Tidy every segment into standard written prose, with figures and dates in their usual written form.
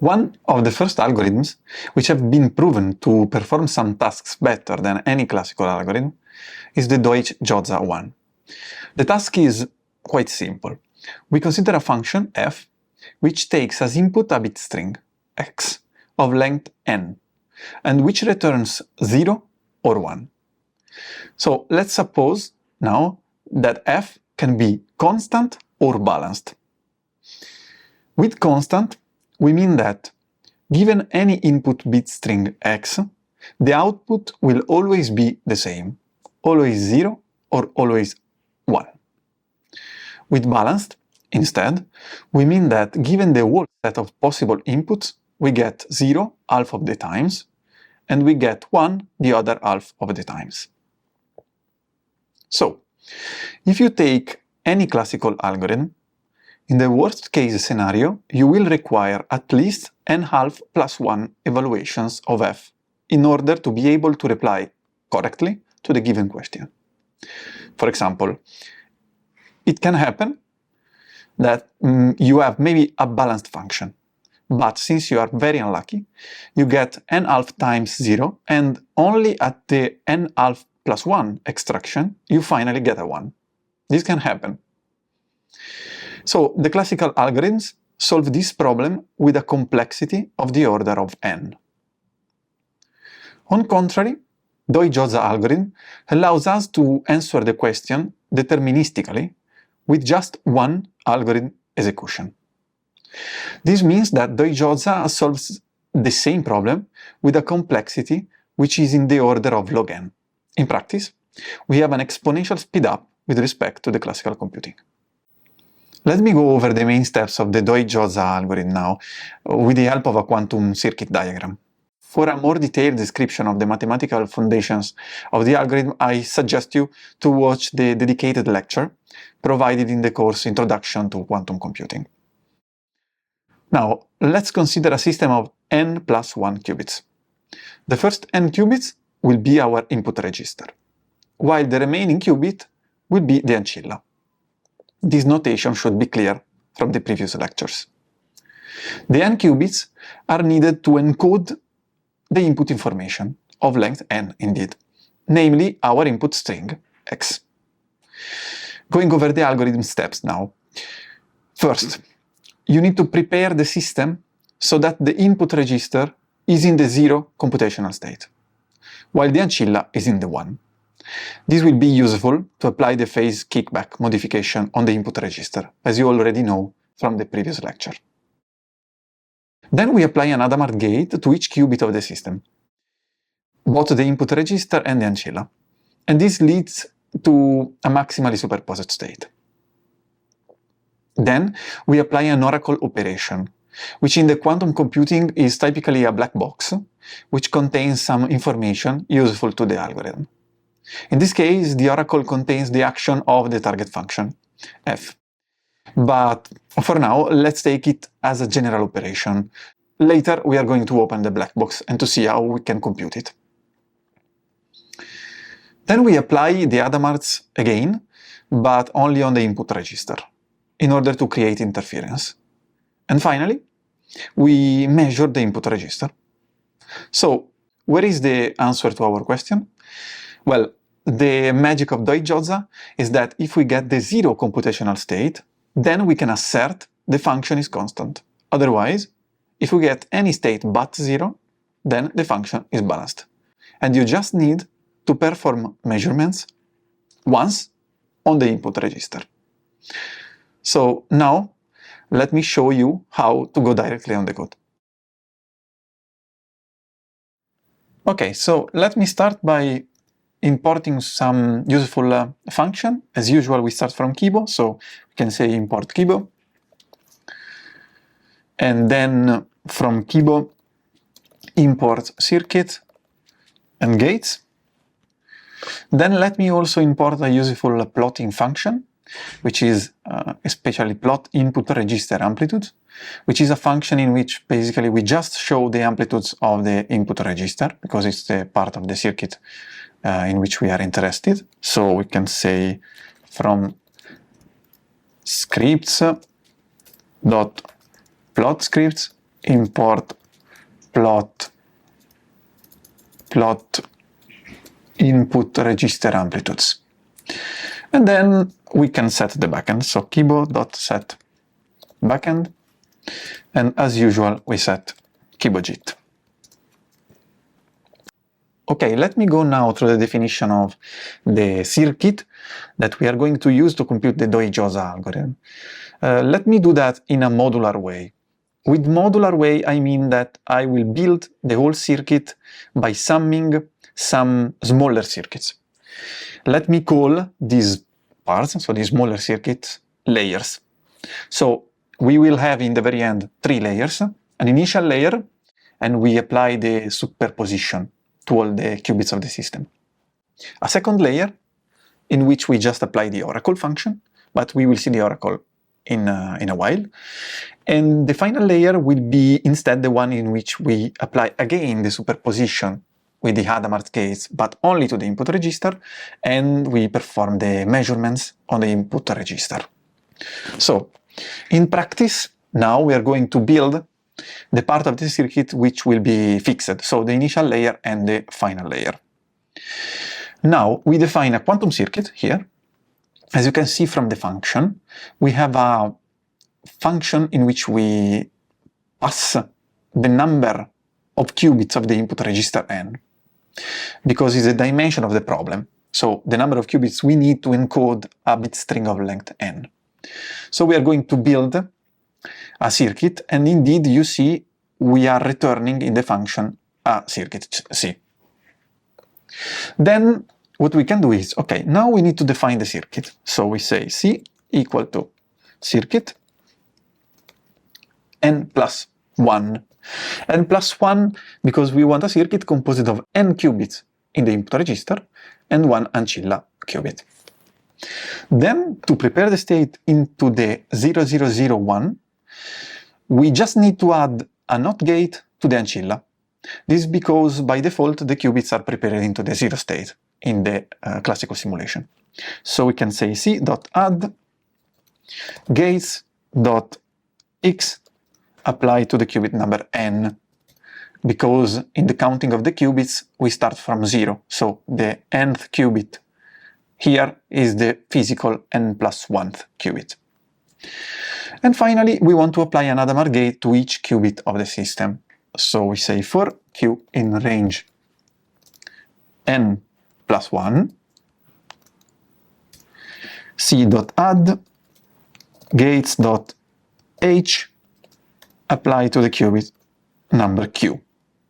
One of the first algorithms which have been proven to perform some tasks better than any classical algorithm is the Deutsch-Jozsa one. The task is quite simple. We consider a function f which takes as input a bit string x of length n and which returns 0 or 1. So let's suppose now that f can be constant or balanced. With constant, we mean that given any input bit string x, the output will always be the same, always 0 or always 1. With balanced, instead, we mean that given the whole set of possible inputs, we get 0 half of the times, and we get 1 the other half of the times. So, if you take any classical algorithm, in the worst case scenario, you will require at least n½ plus 1 evaluations of f in order to be able to reply correctly to the given question. For example, it can happen that you have maybe a balanced function, but since you are very unlucky, you get n½ times 0, and only at the n½ plus 1 extraction, you finally get a 1. This can happen. So the classical algorithms solve this problem with a complexity of the order of n. On contrary, Deutsch-Jozsa algorithm allows us to answer the question deterministically with just one algorithm execution. This means that Deutsch-Jozsa solves the same problem with a complexity which is in the order of log n. In practice, we have an exponential speedup with respect to the classical computing. Let me go over the main steps of the Deutsch-Jozsa algorithm now, with the help of a quantum circuit diagram. For a more detailed description of the mathematical foundations of the algorithm, I suggest you to watch the dedicated lecture provided in the course Introduction to Quantum Computing. Now, let's consider a system of n plus 1 qubits. The first n qubits will be our input register, while the remaining qubit will be the ancilla. This notation should be clear from the previous lectures. The n qubits are needed to encode the input information, of length n indeed, namely our input string x. Going over the algorithm steps now. First, you need to prepare the system so that the input register is in the 0 computational state, while the ancilla is in the 1. This will be useful to apply the phase kickback modification on the input register, as you already know from the previous lecture. Then we apply an Hadamard gate to each qubit of the system, both the input register and the ancilla, and this leads to a maximally superposed state. Then we apply an oracle operation, which in the quantum computing is typically a black box, which contains some information useful to the algorithm. In this case, the oracle contains the action of the target function, f. But for now, let's take it as a general operation. Later, we are going to open the black box and to see how we can compute it. Then we apply the Hadamards again, but only on the input register, in order to create interference. And finally, we measure the input register. So, where is the answer to our question? Well, the magic of Deutsch-Jozsa is that if we get the 0 computational state, then we can assert the function is constant. Otherwise, if we get any state but 0, then the function is balanced. And you just need to perform measurements once on the input register. So now, let me show you how to go directly on the code. Okay, so let me start by importing some useful function. As usual, we start from Qibo, so we can say import Qibo. And then from Qibo, import circuit and gates. Then let me also import a useful plotting function, which is especially plot input register amplitude, which is a function in which basically we just show the amplitudes of the input register, because it's the part of the circuit in which we are interested. So we can say from scripts dot plot scripts import plot input register amplitudes. And then we can set the backend. So Qibo.set backend. And as usual, we set QuiboJIT. Okay, let me go now through the definition of the circuit that we are going to use to compute the Deutsch-Jozsa algorithm. Let me do that in a modular way. With modular way, I mean that I will build the whole circuit by summing some smaller circuits. Let me call these parts, so these smaller circuits, layers. So we will have in the very end 3 layers, an initial layer, and we apply the superposition to all the qubits of the system. A second layer in which we just apply the oracle function, but we will see the oracle in a while. And the final layer will be instead the one in which we apply again the superposition with the Hadamard gates, but only to the input register, and we perform the measurements on the input register. So, in practice, now we are going to build the part of the circuit which will be fixed, so the initial layer and the final layer. Now, we define a quantum circuit here. As you can see from the function, we have a function in which we pass the number of qubits of the input register n, because it's a dimension of the problem. So the number of qubits we need to encode a bit string of length n. So we are going to build a circuit, and indeed you see we are returning in the function a circuit C. Then what we can do is, okay, now we need to define the circuit. So we say C equal to circuit n plus 1. N plus 1 because we want a circuit composed of n qubits in the input register and 1 ancilla qubit. Then, to prepare the state into the 0001, we just need to add a NOT gate to the ancilla. This is because by default the qubits are prepared into the 0 state in the classical simulation. So we can say c.add gates.x apply to the qubit number n, because in the counting of the qubits we start from 0, so the nth qubit here is the physical n plus 1th qubit. And finally, we want to apply an Hadamard gate to each qubit of the system. So we say for q in range n plus 1, c.add gates.h apply to the qubit number q.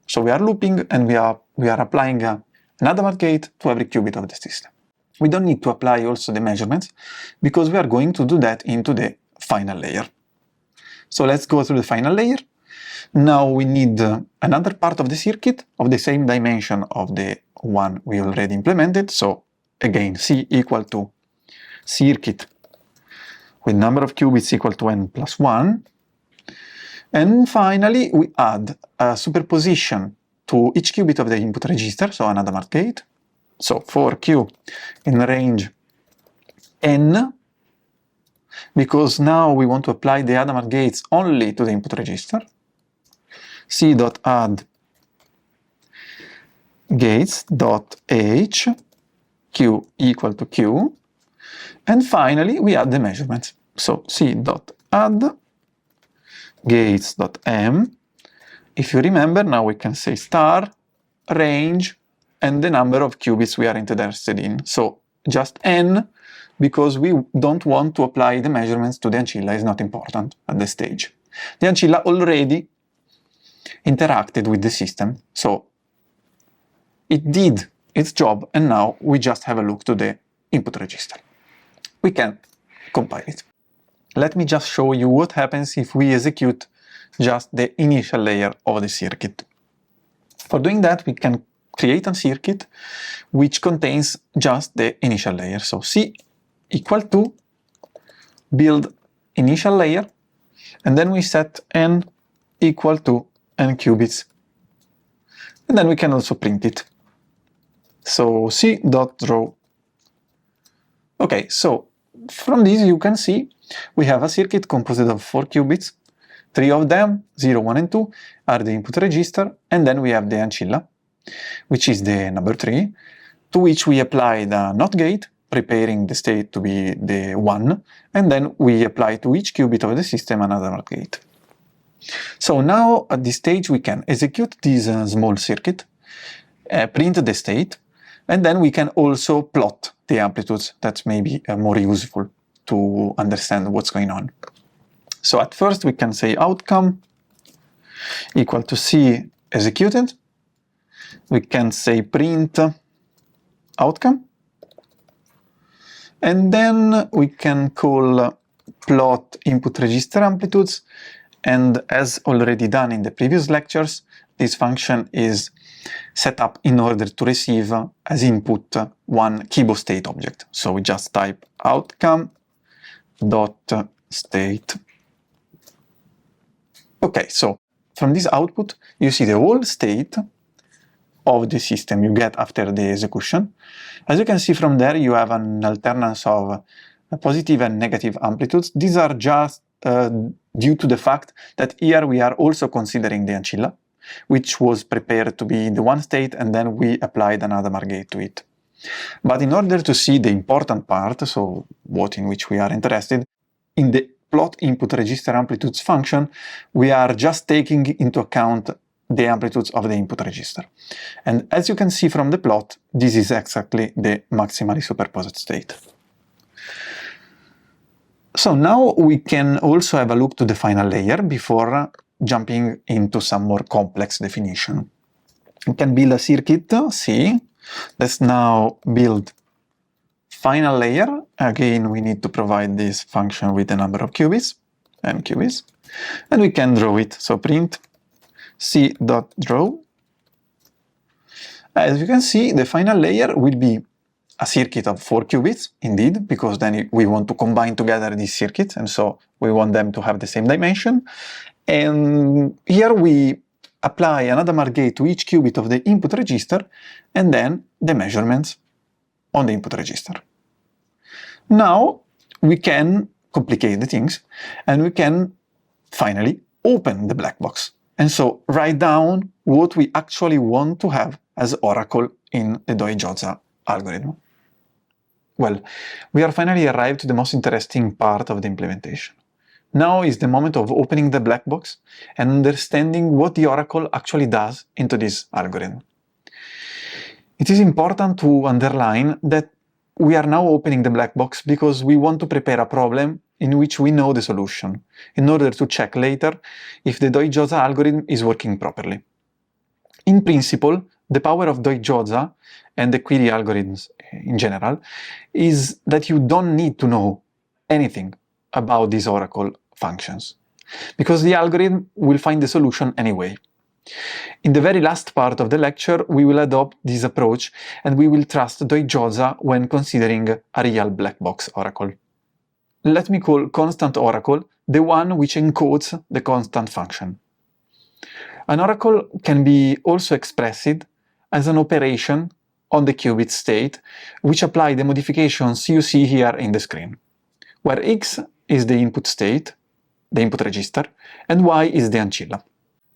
So we are looping and we are applying an Hadamard gate to every qubit of the system. We don't need to apply also the measurements because we are going to do that into the final layer. So let's go through the final layer. Now we need another part of the circuit of the same dimension of the one we already implemented. So again, C equal to circuit with number of qubits equal to n plus 1. And finally, we add a superposition to each qubit of the input register, so an Hadamard gate. So for q in range n, because now we want to apply the Hadamard gates only to the input register, c.add gates.h, q equal to q, and finally we add the measurements. So c.add gates.m. If you remember, now we can say star, range, and the number of qubits we are interested in. So just n, because we don't want to apply the measurements to the ancilla, is not important at this stage. The ancilla already interacted with the system, so it did its job, and now we just have a look to the input register. We can compile it. Let me just show you what happens if we execute just the initial layer of the circuit. For doing that, we can create a circuit which contains just the initial layer. So C equal to build initial layer, and then we set n equal to n qubits. And then we can also print it. So C.draw. Okay, so from this you can see we have a circuit composed of 4 qubits. 3 of them, 0, 1, and 2, are the input register, and then we have the ancilla, which is the number 3, to which we applied a NOT gate, preparing the state to be the 1, and then we apply to each qubit of the system another NOT gate. So now at this stage we can execute this small circuit, print the state, and then we can also plot the amplitudes. That's maybe more useful to understand what's going on. So at first we can say outcome equal to C executed. We can say print outcome. And then we can call plot input register amplitudes. And as already done in the previous lectures, this function is set up in order to receive as input one Qibo state object. So we just type outcome dot state. Okay, so from this output, you see the whole state of the system you get after the execution. As you can see from there, you have an alternance of positive and negative amplitudes. These are just due to the fact that here we are also considering the ancilla, which was prepared to be in the one state, and then we applied another NOR gate to it. But in order to see the important part, so what in which we are interested, in the plot input register amplitudes function, we are just taking into account the amplitudes of the input register. And as you can see from the plot, this is exactly the maximally superposed state. So now we can also have a look to the final layer before jumping into some more complex definition. We can build a circuit C. Let's now build final layer. Again, we need to provide this function with the number of qubits, n qubits, and we can draw it. So print C.draw. As you can see, the final layer will be a circuit of 4 qubits, indeed, because then we want to combine together these circuits, and so we want them to have the same dimension. And here we apply another NOR gate to each qubit of the input register, and then the measurements on the input register. Now we can complicate the things, and we can finally open the black box, and so write down what we actually want to have as oracle in the Deutsch-Jozsa algorithm. Well, we are finally arrived to the most interesting part of the implementation. Now is the moment of opening the black box and understanding what the oracle actually does into this algorithm. It is important to underline that we are now opening the black box because we want to prepare a problem in which we know the solution, in order to check later if the Deutsch-Jozsa algorithm is working properly. In principle, the power of Deutsch-Jozsa and the query algorithms in general is that you don't need to know anything about these oracle functions, because the algorithm will find the solution anyway. In the very last part of the lecture, we will adopt this approach and we will trust Deutsch-Jozsa when considering a real black box oracle. Let me call constant oracle the one which encodes the constant function. An oracle can be also expressed as an operation on the qubit state, which apply the modifications you see here in the screen, where X is the input state, the input register, and Y is the ancilla.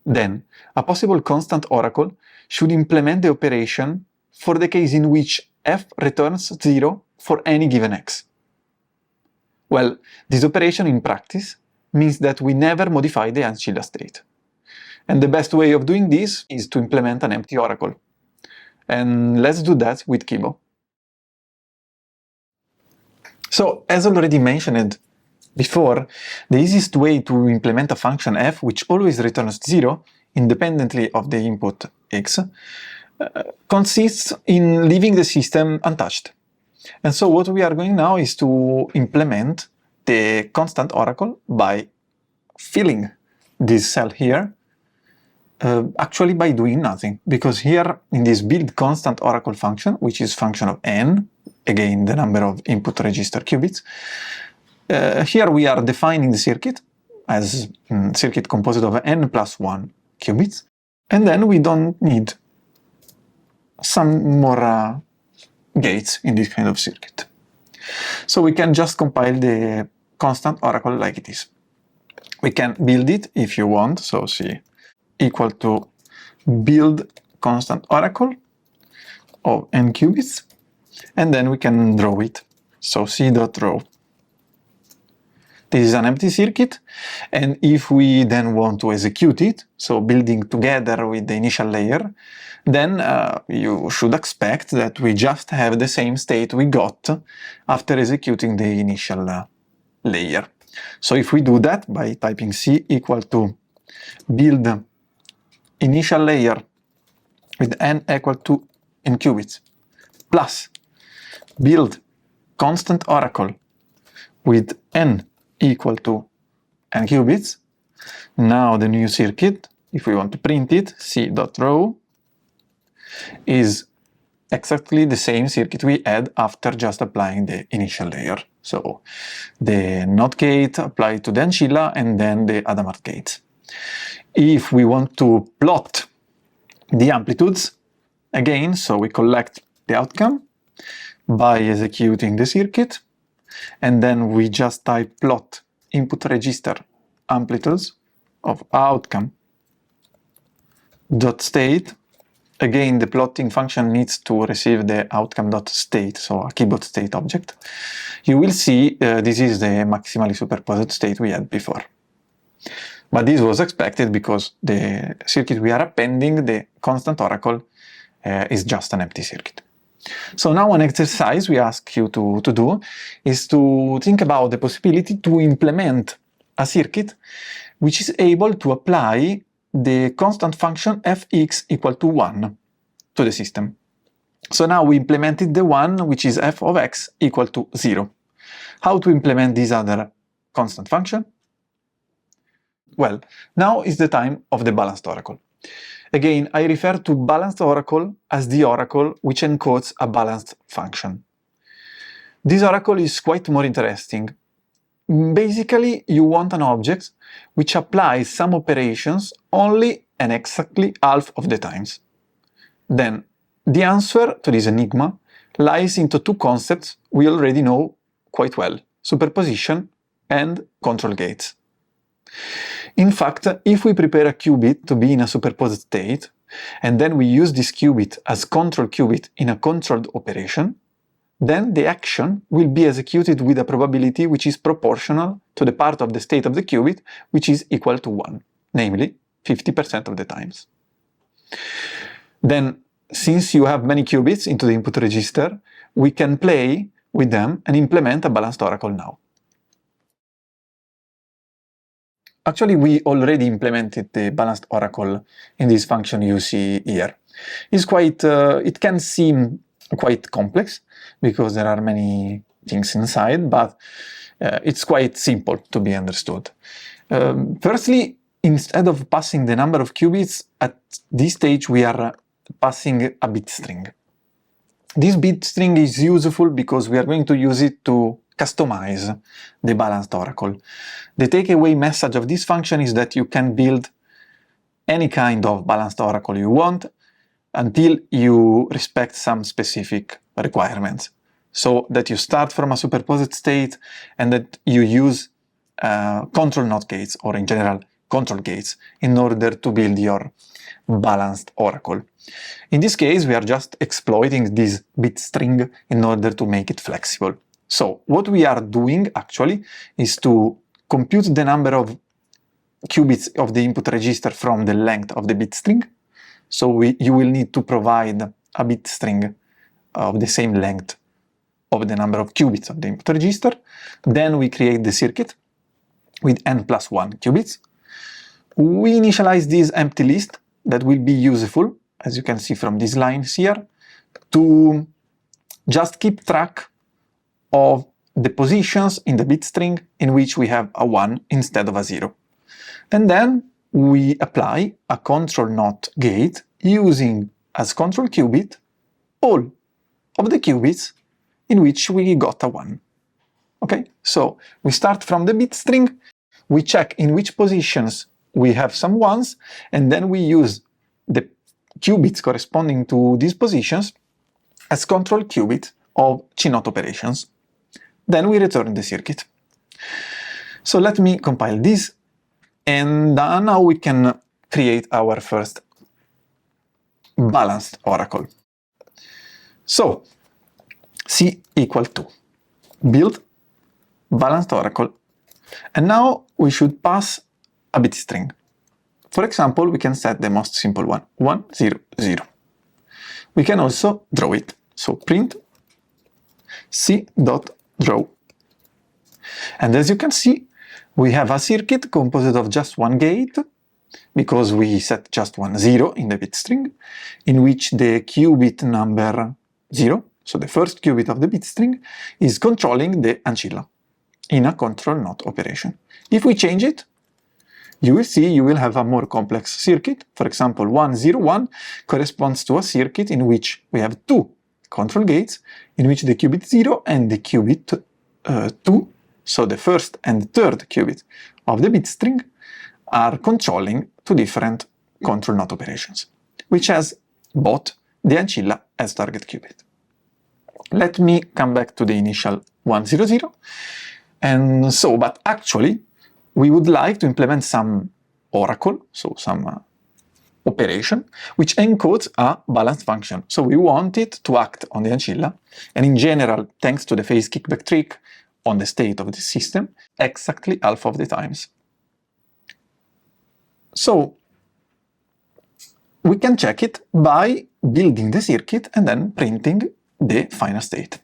Then, a possible constant oracle should implement the operation for the case in which f returns 0 for any given x. Well, this operation in practice means that we never modify the ancilla state. And the best way of doing this is to implement an empty oracle. And let's do that with Qibo. So, as already mentioned before, the easiest way to implement a function f which always returns 0, independently of the input x, consists in leaving the system untouched. And so what we are going now is to implement the constant oracle by filling this cell here, actually by doing nothing, because here in this build constant oracle function, which is function of n, again the number of input register qubits, here we are defining the circuit as circuit composed of n plus 1 qubits, and then we don't need some more gates in this kind of circuit. So we can just compile the constant oracle like it is. We can build it if you want, so C equal to build constant oracle of n qubits, and then we can draw it. So C.draw. This is an empty circuit, and if we then want to execute it, so building together with the initial layer, then you should expect that we just have the same state we got after executing the initial layer. So if we do that by typing C equal to build initial layer with n equal to n qubits plus build constant oracle with n equal to n qubits, now the new circuit, if we want to print it, C.draw, is exactly the same circuit we had after just applying the initial layer. So the NOT gate applied to the ancilla and then the Hadamard gates. If we want to plot the amplitudes, again, so we collect the outcome by executing the circuit, and then we just type plot input register amplitudes of outcome dot state. Again, the plotting function needs to receive the outcome.state, so a Qibo state object. You will see this is the maximally superposed state we had before. But this was expected because the circuit we are appending, the constant oracle, is just an empty circuit. So now one exercise we ask you to do is to think about the possibility to implement a circuit which is able to apply the constant function fx equal to 1 to the system. So now we implemented the one which is f of x equal to 0. How to implement this other constant function? Well, now is the time of the balanced oracle. Again, I refer to balanced oracle as the oracle which encodes a balanced function. This oracle is quite more interesting. Basically, you want an object which applies some operations only and exactly half of the times. Then, the answer to this enigma lies into two concepts we already know quite well: superposition and control gates. In fact, if we prepare a qubit to be in a superposed state, and then we use this qubit as control qubit in a controlled operation, then the action will be executed with a probability which is proportional to the part of the state of the qubit which is equal to 1, namely 50% of the times. Then, since you have many qubits into the input register, we can play with them and implement a balanced oracle now. Actually, we already implemented the balanced oracle in this function you see here. It's quite, it can seem quite complex because there are many things inside, but it's quite simple to be understood. Firstly, instead of passing the number of qubits, at this stage we are passing a bit string. This bit string is useful because we are going to use it to customize the balanced oracle. The takeaway message of this function is that you can build any kind of balanced oracle you want until you respect some specific requirements. So that you start from a superposed state and that you use control NOT gates, or in general control gates, in order to build your balanced oracle. In this case, we are just exploiting this bit string in order to make it flexible. So what we are doing actually is to compute the number of qubits of the input register from the length of the bit string. So you will need to provide a bit string of the same length of the number of qubits of the input register. Then we create the circuit with n plus 1 qubits. We initialize this empty list that will be useful, as you can see from these lines here, to just keep track of the positions in the bit string in which we have a 1 instead of a 0. And then we apply a control NOT gate using as control qubit all of the qubits in which we got a 1. Okay, so we start from the bit string, we check in which positions we have some 1s, and then we use the qubits corresponding to these positions as control qubit of CNOT operations. then we return the circuit. So let me compile this, and now we can create our first balanced oracle. So C equal to build balanced oracle, and now we should pass a bit string. For example, we can set the most simple one, 1, 0, 0. We can also draw it. So print c.draw. And as you can see, we have a circuit composed of just one gate, because we set just one 0 in the bit string, in which the qubit number 0, so the first qubit of the bit string, is controlling the ancilla in a control not operation. If we change it, you will see you will have a more complex circuit. For example, 1, 0, 1 corresponds to a circuit in which we have two control gates, in which the qubit 0 and the qubit 2, so the first and third qubit of the bit string, are controlling two different control not operations, which has both the ancilla as target qubit. Let me come back to the initial 1, 0, 0. And so, but actually, we would like to implement some oracle, so some operation, which encodes a balanced function. So we want it to act on the ancilla, and in general, thanks to the phase kickback trick, on the state of the system, exactly half of the times. So we can check it by building the circuit and then printing the final state.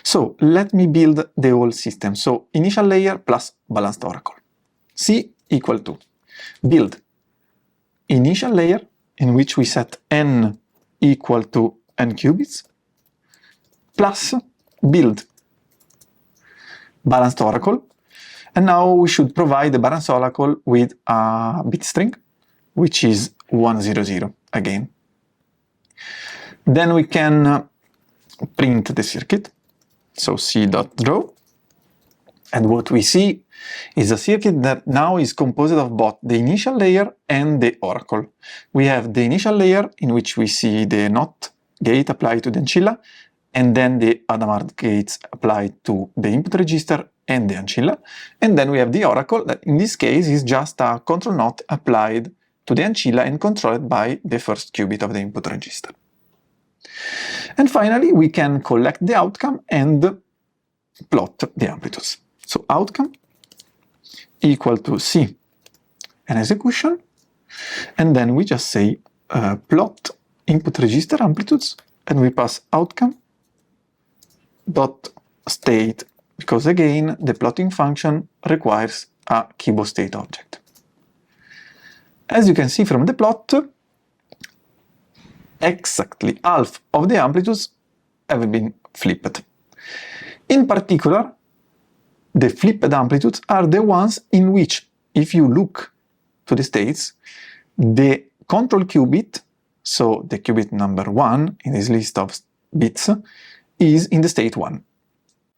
So let me build the whole system. So initial layer plus balanced oracle. C equal to build initial layer, in which we set n equal to n qubits, plus build balanced oracle. And now we should provide the balanced oracle with a bit string, which is 1, 0, 0 again. Then we can print the circuit. So c.draw, and what we see is a circuit that now is composed of both the initial layer and the oracle. We have the initial layer, in which we see the NOT gate applied to the ancilla, and then the Hadamard gates applied to the input register and the ancilla, and then we have the oracle, that in this case is just a control NOT applied to the ancilla and controlled by the first qubit of the input register. And finally, we can collect the outcome and plot the amplitudes. So outcome equal to C and execution, and then we just say plot input register amplitudes, and we pass outcome dot state, because again the plotting function requires a Qibo state object. As you can see from the plot, exactly half of the amplitudes have been flipped. In particular, the flipped amplitudes are the ones in which, if you look to the states, the control qubit, so the qubit number 1 in this list of bits, is in the state 1.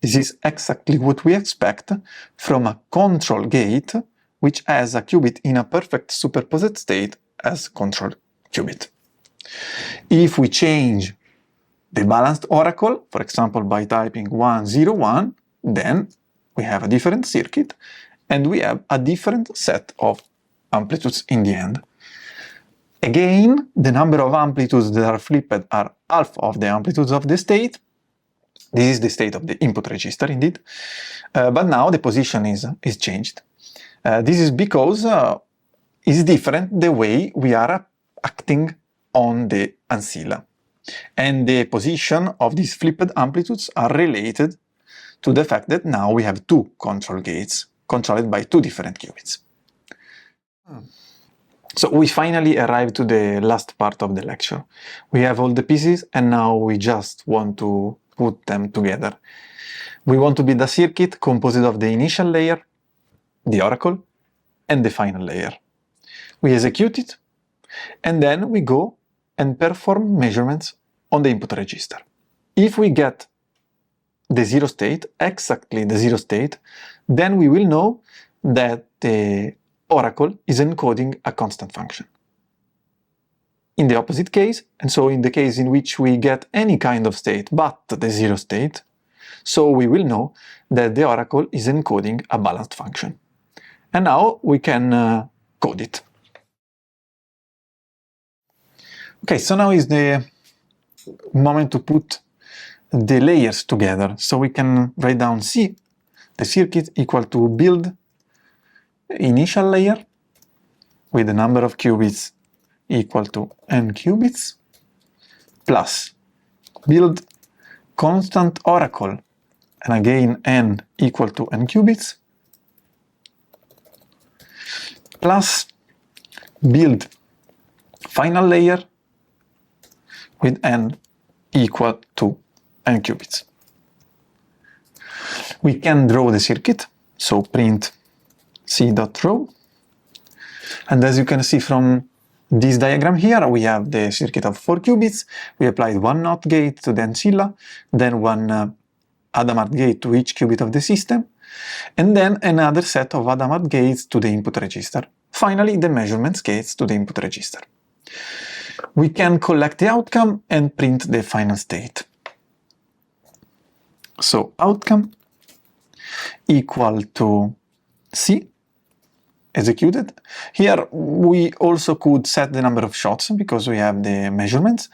This is exactly what we expect from a control gate which has a qubit in a perfect superposed state as control qubit. If we change the balanced oracle, for example by typing 1, 0, 1, then we have a different circuit and we have a different set of amplitudes in the end. Again, the number of amplitudes that are flipped are half of the amplitudes of the state. This is the state of the input register indeed, but now the position is changed. This is because it's different the way we are acting on the ancilla, and the position of these flipped amplitudes are related to the fact that now we have two control gates controlled by two different qubits. So we finally arrived to the last part of the lecture. We have all the pieces and now we just want to put them together. We want to build a circuit composed of the initial layer, the oracle, and the final layer. We execute it, and then we go and perform measurements on the input register. If we get the zero state, exactly the zero state, then we will know that the oracle is encoding a constant function. In the opposite case, and so in the case in which we get any kind of state but the zero state, so we will know that the oracle is encoding a balanced function. And now we can code it. Okay, so now is the moment to put the layers together. So we can write down C, the circuit, equal to build initial layer with the number of qubits equal to n qubits, plus build constant oracle, and again n equal to n qubits, plus build final layer with n equal to n qubits. We can draw the circuit, so print c.draw, and as you can see from this diagram here, we have the circuit of 4 qubits. We applied one NOT gate to the ancilla, then one Hadamard gate to each qubit of the system, and then another set of Hadamard gates to the input register. Finally, the measurements gates to the input register. We can collect the outcome and print the final state. So outcome equal to C executed. Here we also could set the number of shots because we have the measurements,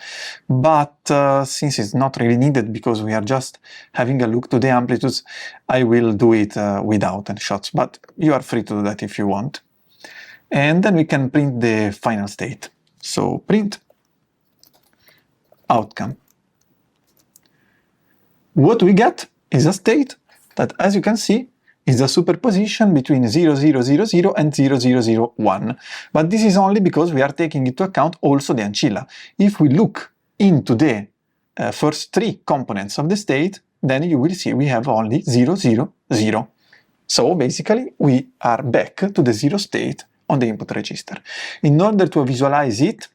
but since it's not really needed because we are just having a look to the amplitudes, I will do it without any shots, but you are free to do that if you want. And then we can print the final state. So print outcome. What we get is a state that, as you can see, is a superposition between 0000 and 0001. But this is only because we are taking into account also the ancilla. If we look into the first three components of the state, then you will see we have only 000. So basically we are back to the zero state on the input register. In order to visualize it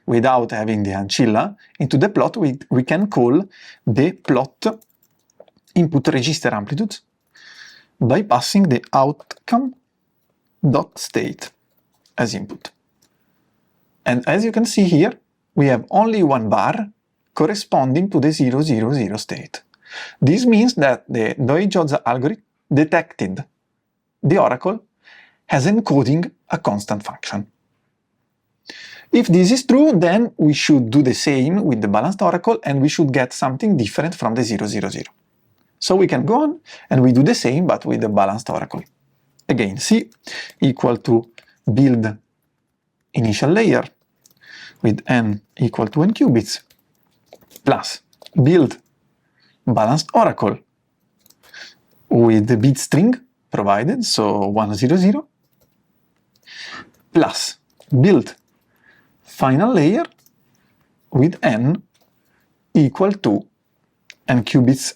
without having the ancilla into the plot, we can call the plot input register amplitudes by passing the outcome.state as input. And as you can see here, we have only one bar corresponding to the 000 state. This means that the Deutsch-Jozsa algorithm detected the oracle as encoding a constant function. If this is true, then we should do the same with the balanced oracle and we should get something different from the 000. So we can go on and we do the same but with the balanced oracle. Again, C equal to build initial layer with n equal to n qubits plus build balanced oracle with the bit string provided, so 100, plus build final layer with n equal to n qubits.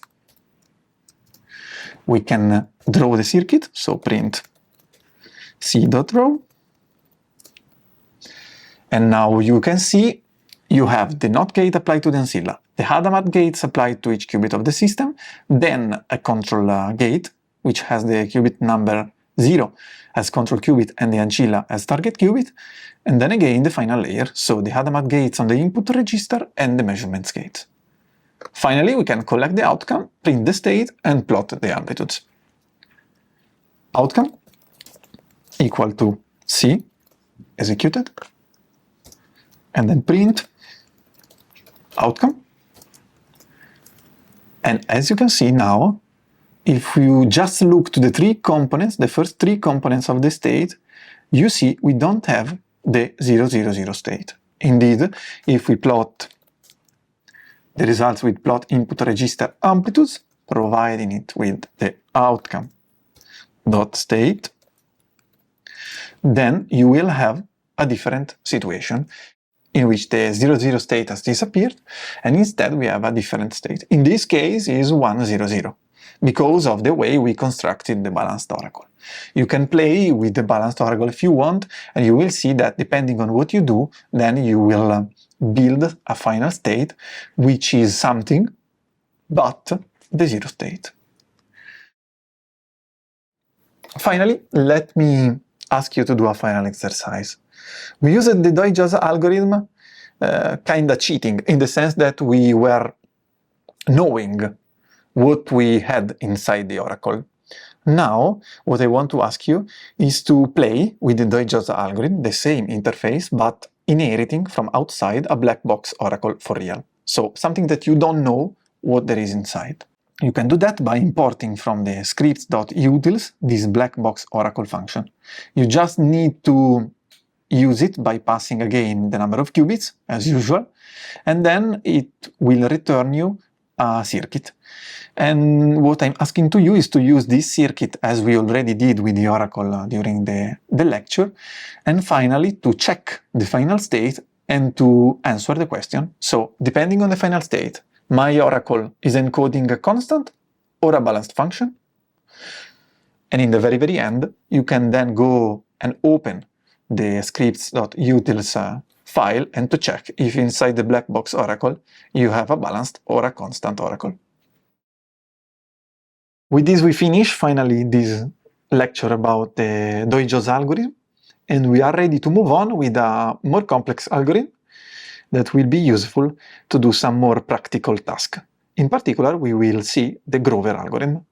We can draw the circuit, so print c.draw. And now you can see you have the NOT gate applied to the ancilla, the Hadamard gates applied to each qubit of the system, then a control gate, which has the qubit number 0 as control qubit and the ancilla as target qubit, and then again the final layer, so the Hadamard gates on the input register and the measurements gates. Finally, we can collect the outcome, print the state, and plot the amplitudes. Outcome equal to C executed, and then print outcome. And as you can see now, if you just look to the three components, the first three components of the state, you see we don't have the 000 state. Indeed, if we plot the results with plot input register amplitudes, providing it with the outcome.state, then you will have a different situation in which the 00 state has disappeared, and instead we have a different state. In this case is 100, because of the way we constructed the balanced oracle. You can play with the balanced oracle if you want, and you will see that depending on what you do, then you will build a final state which is something but the zero state. Finally, let me ask you to do a final exercise. We used the Deutsch-Jozsa algorithm kinda cheating, in the sense that we were knowing what we had inside the oracle. Now, what I want to ask you is to play with the Deutsch-Jozsa algorithm, the same interface, but inheriting from outside a black box oracle for real. So, something that you don't know what there is inside. You can do that by importing from the scripts.utils this black box oracle function. You just need to use it by passing again the number of qubits, as usual, and then it will return you a circuit. And what I'm asking to you is to use this circuit as we already did with the oracle during the lecture, and finally to check the final state and to answer the question. So, depending on the final state, my oracle is encoding a constant or a balanced function. And in the very, very end, you can then go and open the scripts.utils file and to check if inside the black box oracle you have a balanced or a constant oracle. With this we finish finally this lecture about the Deutsch-Jozsa algorithm, and we are ready to move on with a more complex algorithm that will be useful to do some more practical tasks. In particular, we will see the Grover algorithm.